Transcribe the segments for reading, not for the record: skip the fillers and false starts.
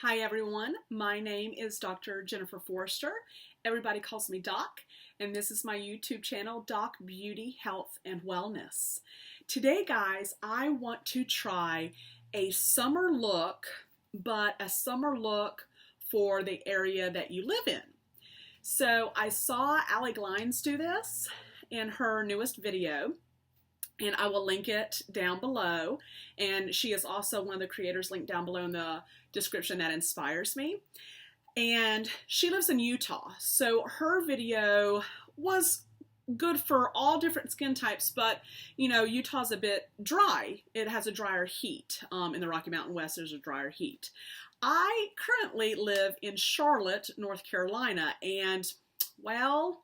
Hi everyone, my name is Dr. Jennifer Forrester. Everybody calls me Doc, and this is my YouTube channel, Doc Beauty, Health, and Wellness. Today, guys, I want to try a summer look, but a summer look for the area that you live in. So I saw Allie Glines do this in her newest video, and I will link it down below. And she is also one of the creators linked down below in the description that inspires me. And she lives in Utah. So her video was good for all different skin types, but you know, Utah's a bit dry. It has a drier heat. In the Rocky Mountain West, there's a drier heat. I currently live in Charlotte, North Carolina, and well,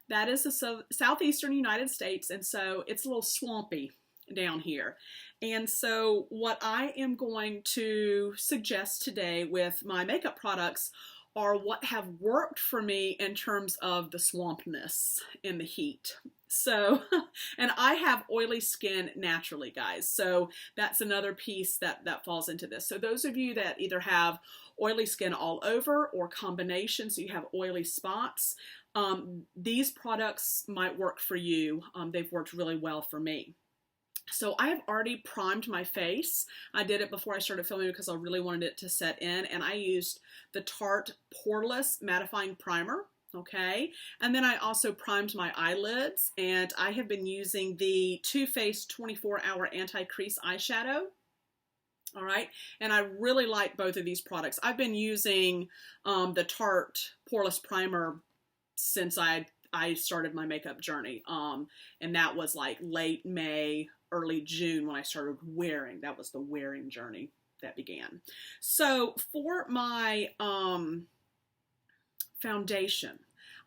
that is the southeastern United States, and so it's a little swampy down here. And so what I am going to suggest today with my makeup products are what have worked for me in terms of the swampness in the heat. So, and I have oily skin naturally, guys. So that's another piece that falls into this. So those of you that either have oily skin all over or combination, so you have oily spots, these products might work for you. They've worked really well for me. So I have already primed my face. I did it before I started filming because I really wanted it to set in, and I used the Tarte Poreless Mattifying Primer, okay? And then I also primed my eyelids, and I have been using the Too Faced 24-Hour Anti-Crease Eyeshadow, all right? And I really like both of these products. I've been using the Tarte Poreless Primer since I started my makeup journey, and that was like late May, early June when I started wearing. That was the wearing journey that began. So for my foundation,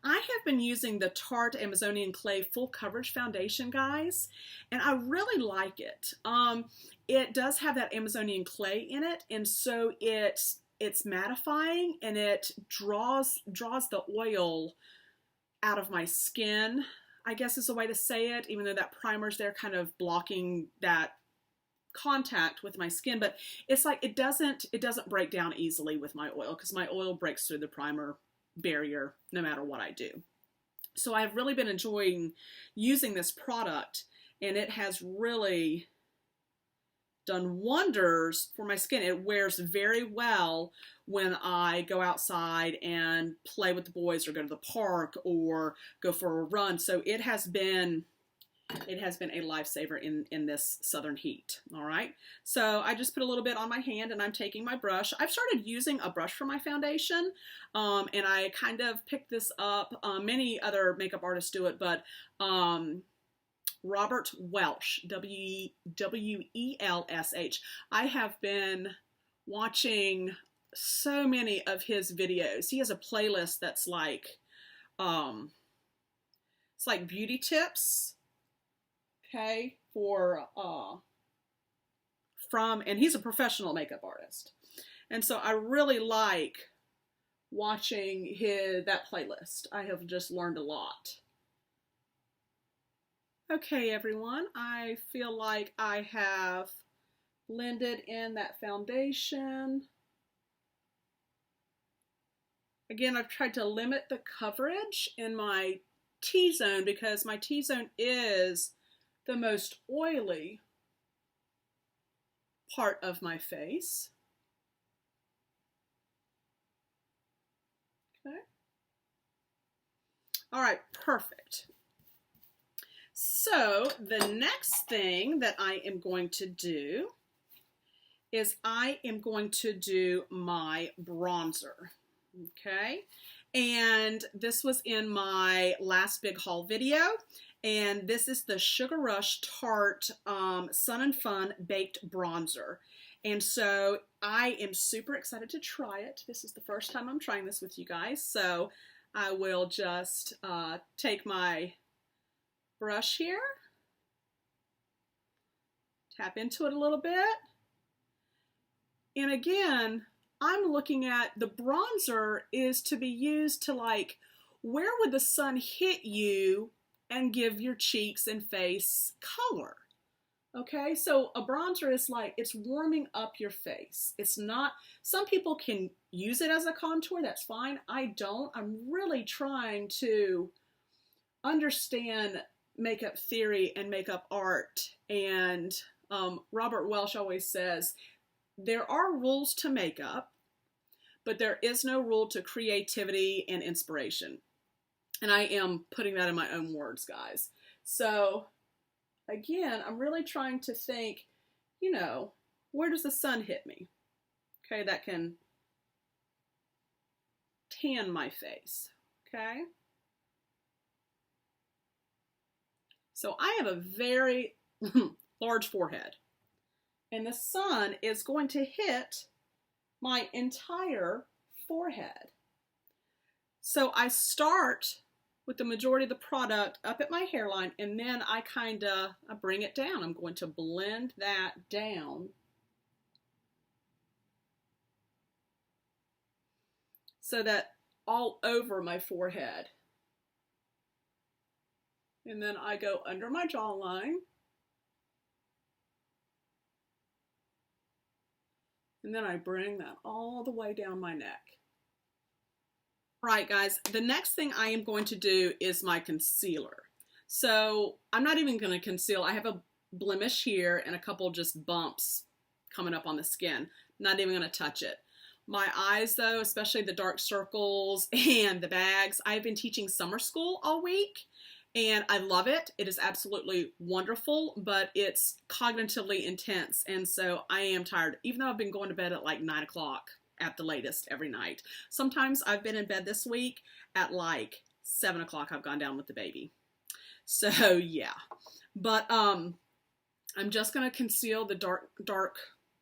I have been using the Tarte Amazonian Clay Full Coverage Foundation, guys, and I really like it. It does have that Amazonian clay in it, and so it's mattifying, and it draws the oil out of my skin, I guess is a way to say it, even though that primer's there kind of blocking that contact with my skin. But it's like it doesn't break down easily with my oil, because my oil breaks through the primer barrier no matter what I do. So I've really been enjoying using this product, and it has really done wonders for my skin. It wears very well when I go outside and play with the boys or go to the park or go for a run. So it has been a lifesaver in this southern heat. All right. So I just put a little bit on my hand, and I'm taking my brush. I've started using a brush for my foundation, and I kind of picked this up. Many other makeup artists do it, but Robert Welsh, W-E-L-S-H. I have been watching so many of his videos. He has a playlist that's like, it's like beauty tips, okay, and he's a professional makeup artist. And so I really like watching that playlist. I have just learned a lot. Okay, everyone, I feel like I have blended in that foundation. Again, I've tried to limit the coverage in my T-zone because my T-zone is the most oily part of my face. Okay. All right, perfect. So the next thing that I am going to do is I am going to do my bronzer, okay? And this was in my last big haul video, and this is the Sugar Rush Tarte Sun and Fun Baked Bronzer. And so I am super excited to try it. This is the first time I'm trying this with you guys, so I will just take my brush here, tap into it a little bit, and again, I'm looking at the bronzer is to be used to, like, where would the sun hit you and give your cheeks and face color, Okay, so a bronzer is like, it's warming up your face. It's not, some people can use it as a contour, that's fine. I don't. I'm really trying to understand makeup theory and makeup art. And Robert Welsh always says, there are rules to makeup, but there is no rule to creativity and inspiration. And I am putting that in my own words, guys. So again, I'm really trying to think, you know, where does the sun hit me? Okay, that can tan my face, okay? So I have a very large forehead, and the sun is going to hit my entire forehead. So I start with the majority of the product up at my hairline, and then I bring it down. I'm going to blend that down so that all over my forehead. And then I go under my jawline. And then I bring that all the way down my neck. All right, guys, the next thing I am going to do is my concealer. So I'm not even going to conceal. I have a blemish here and a couple just bumps coming up on the skin. Not even going to touch it. My eyes, though, especially the dark circles and the bags, I've been teaching summer school all week. And I love it. It is absolutely wonderful, but it's cognitively intense. And so I am tired, even though I've been going to bed at like 9 o'clock at the latest every night. Sometimes I've been in bed this week at like 7 o'clock. I've gone down with the baby. So yeah, but I'm just going to conceal the dark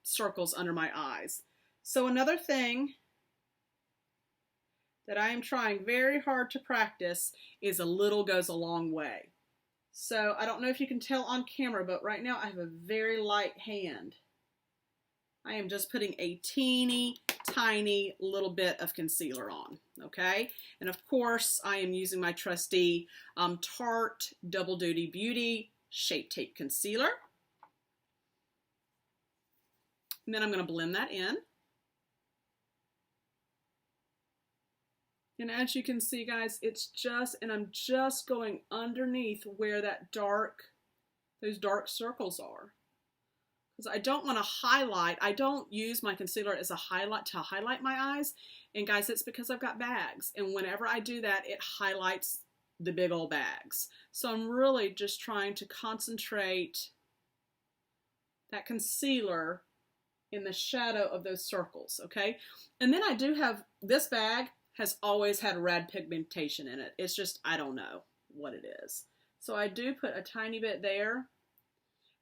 circles under my eyes. So another thing that I am trying very hard to practice is a little goes a long way. So I don't know if you can tell on camera, but right now I have a very light hand. I am just putting a teeny tiny little bit of concealer on, okay? And of course, I am using my trusty Tarte Double Duty Beauty Shape Tape Concealer. And then I'm going to blend that in. And as you can see, guys, it's just, and I'm just going underneath where that those dark circles are. Because I don't want to highlight, I don't use my concealer as a highlight to highlight my eyes. And guys, it's because I've got bags. And whenever I do that, it highlights the big old bags. So I'm really just trying to concentrate that concealer in the shadow of those circles, okay? And then I do have, this bag has always had red pigmentation in it. It's just, I don't know what it is. So I do put a tiny bit there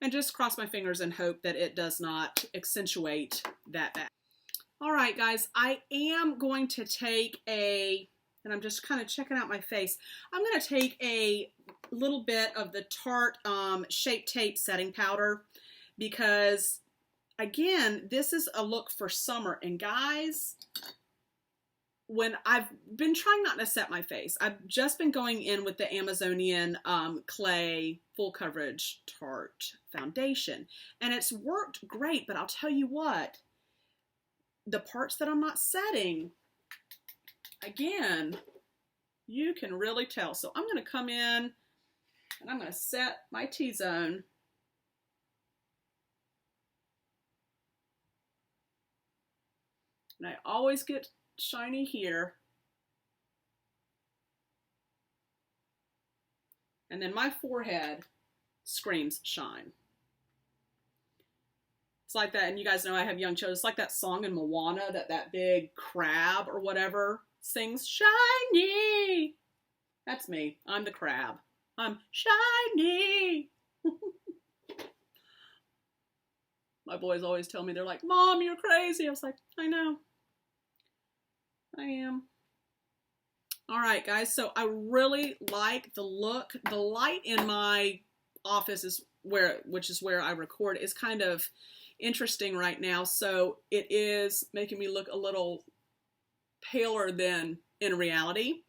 and just cross my fingers and hope that it does not accentuate that bag. All right, guys, I am going to take and I'm just kind of checking out my face. I'm going to take a little bit of the Tarte Shape Tape Setting Powder because, again, this is a look for summer. And guys, when I've been trying not to set my face, I've just been going in with the Amazonian Clay Full Coverage Tarte Foundation. And it's worked great, but I'll tell you what, the parts that I'm not setting, again, you can really tell. So I'm going to come in and I'm going to set my T-zone. And I always get shiny here. And then my forehead screams shine. It's like that, and you guys know I have young children. It's like that song in Moana that big crab or whatever sings, shiny. That's me. I'm the crab. I'm shiny. My boys always tell me, they're like, Mom, you're crazy. I was like, I know. I am. All right, guys, so I really like the look. The light in my office which is where I record, is kind of interesting right now. So it is making me look a little paler than in reality.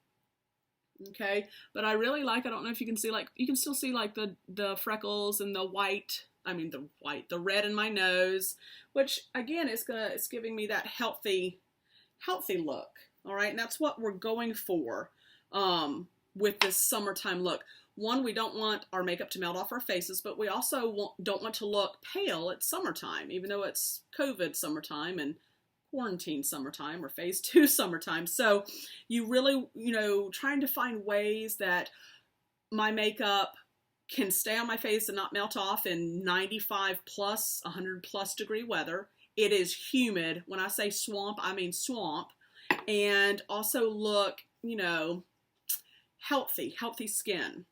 Okay, but I really like, I don't know if you can see, like, you can still see like the freckles and the white the red in my nose, which again it's giving me that healthy look. All right, and that's what we're going for with this summertime look. One, we don't want our makeup to melt off our faces, but we also don't want to look pale at summertime, even though it's COVID summertime and quarantine summertime or phase 2 summertime. So you really, trying to find ways that my makeup can stay on my face and not melt off in 95 plus, 100 plus degree weather. It is humid. When I say swamp, I mean swamp. And also look, healthy skin.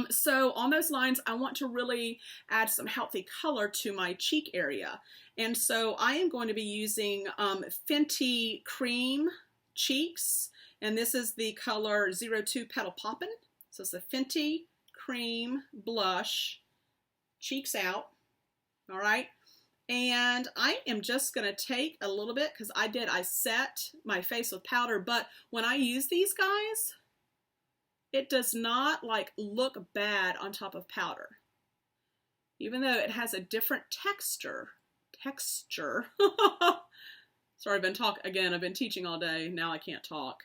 So on those lines, I want to really add some healthy color to my cheek area. And so I am going to be using Fenty Cream Cheeks. And this is the color 02 Petal Poppin. So it's a Fenty Cream Blush, Cheeks Out. All right. And I am just going to take a little bit because I set my face with powder. But when I use these guys, it does not look bad on top of powder, even though it has a different texture. Sorry, I've been teaching all day. Now I can't talk.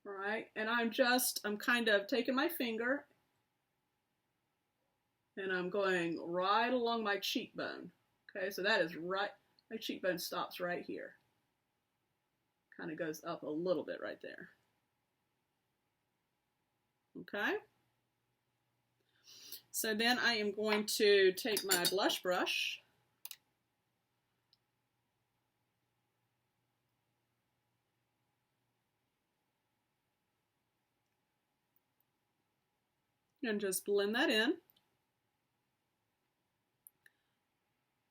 All right, and I'm kind of taking my finger and I'm going right along my cheekbone. Okay, so that is right, my cheekbone stops right here. Kind of goes up a little bit right there. Okay, so then I am going to take my blush brush and just blend that in.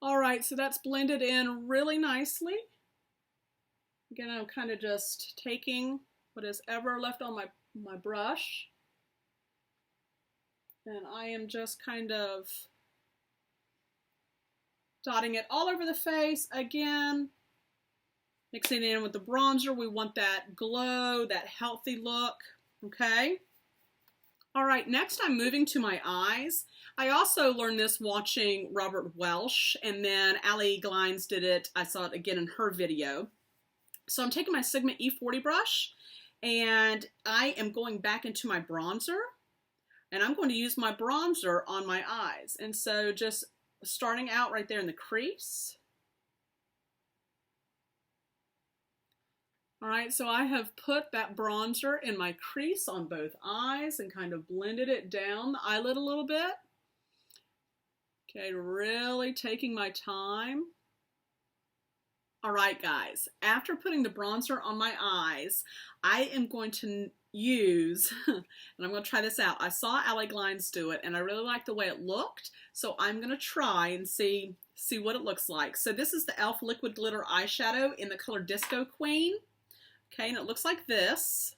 All right, so that's blended in really nicely. Again, I'm kind of just taking what is ever left on my brush. And I am just kind of dotting it all over the face. Again, mixing it in with the bronzer. We want that glow, that healthy look, okay? All right, next I'm moving to my eyes. I also learned this watching Robert Welsh, and then Allie Glines did it. I saw it again in her video. So I'm taking my Sigma E40 brush, and I am going back into my bronzer. And I'm going to use my bronzer on my eyes. And so just starting out right there in the crease. All right, so I have put that bronzer in my crease on both eyes and kind of blended it down the eyelid a little bit. Okay, really taking my time. All right, guys, after putting the bronzer on my eyes, I am going to use, and I'm going to try this out. I saw Allie Glines do it, and I really liked the way it looked, so I'm going to try and see what it looks like. So this is the e.l.f. Liquid Glitter Eyeshadow in the color Disco Queen. Okay, and it looks like this.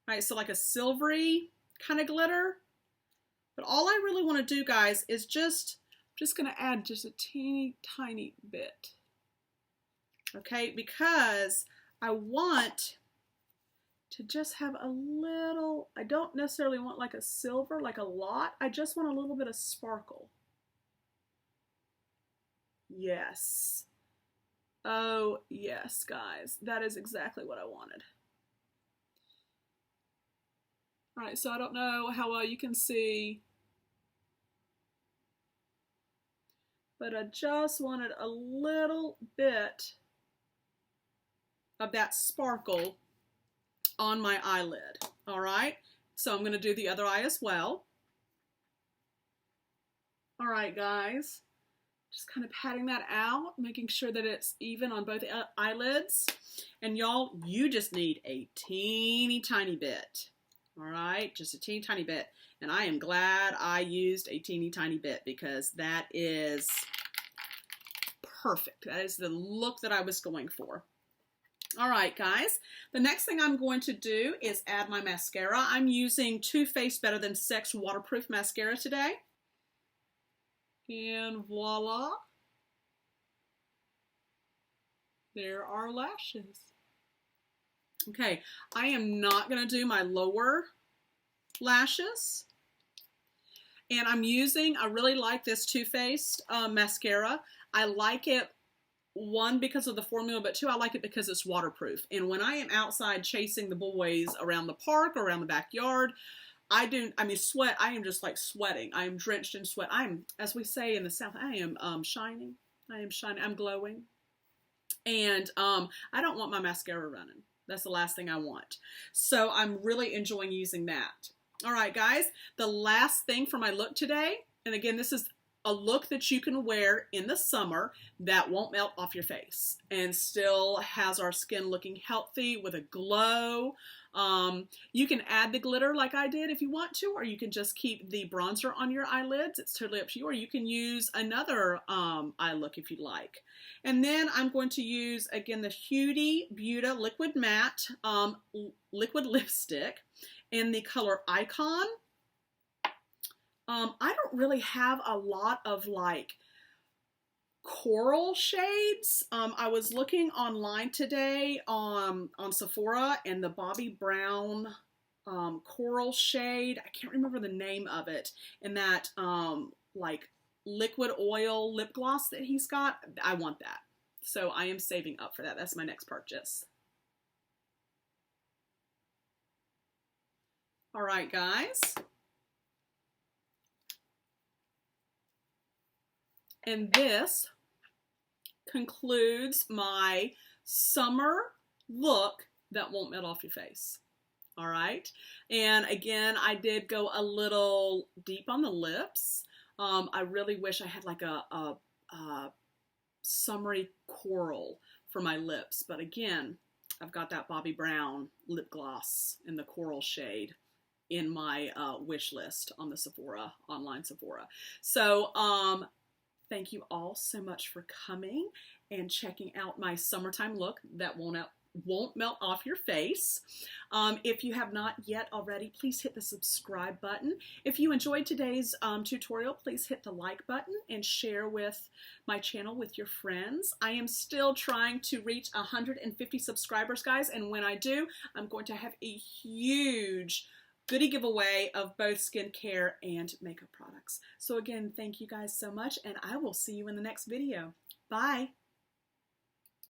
All right, so like a silvery kind of glitter. But all I really want to do, guys, is just going to add just a teeny tiny bit. Okay, because I want to just have a little, I don't necessarily want like a silver, like a lot. I just want a little bit of sparkle. Yes. Oh, yes, guys. That is exactly what I wanted. All right, so I don't know how well you can see, but I just wanted a little bit of that sparkle on my eyelid. All right, so I'm going to do the other eye as well. All right, guys, just kind of patting that out, making sure that it's even on both eyelids. And y'all, you just need a teeny tiny bit. All right, just a teeny tiny bit. And I am glad I used a teeny tiny bit because that is perfect. That is the look that I was going for. All right, guys, the next thing I'm going to do is add my mascara. I'm using Too Faced Better Than Sex Waterproof Mascara today. And voila. There are lashes. Okay, I am not going to do my lower lashes. And I really like this Too Faced mascara. I like it, one, because of the formula, but two, I like it because it's waterproof. And when I am outside chasing the boys around the park or around the backyard, I am just like sweating. I am drenched in sweat. As we say in the South, I am shining. I am shining. I'm glowing. And I don't want my mascara running. That's the last thing I want. So I'm really enjoying using that. All right, guys, the last thing for my look today, and again, this is a look that you can wear in the summer that won't melt off your face and still has our skin looking healthy with a glow. You can add the glitter like I did if you want to, or you can just keep the bronzer on your eyelids. It's totally up to you, or you can use another eye look if you'd like. And then I'm going to use, again, the Huda Beauty Liquid Matte Liquid Lipstick in the color Icon. I don't really have a lot of like coral shades. I was looking online today on Sephora, and the Bobbi Brown coral shade, I can't remember the name of it, and that like liquid oil lip gloss that he's got, I want that. So I am saving up for that. That's my next purchase. All right, guys. And this concludes my summer look that won't melt off your face. All right. And again, I did go a little deep on the lips. I really wish I had like a summery coral for my lips. But again, I've got that Bobbi Brown lip gloss in the coral shade in my wish list on the Sephora, online Sephora. So, thank you all so much for coming and checking out my summertime look that won't melt off your face. If you have not yet already, please hit the subscribe button. If you enjoyed today's tutorial, please hit the like button and share with my channel with your friends. I am still trying to reach 150 subscribers, guys, and when I do, I'm going to have a huge goodie giveaway of both skincare and makeup products. So again, thank you guys so much, and I will see you in the next video. Bye.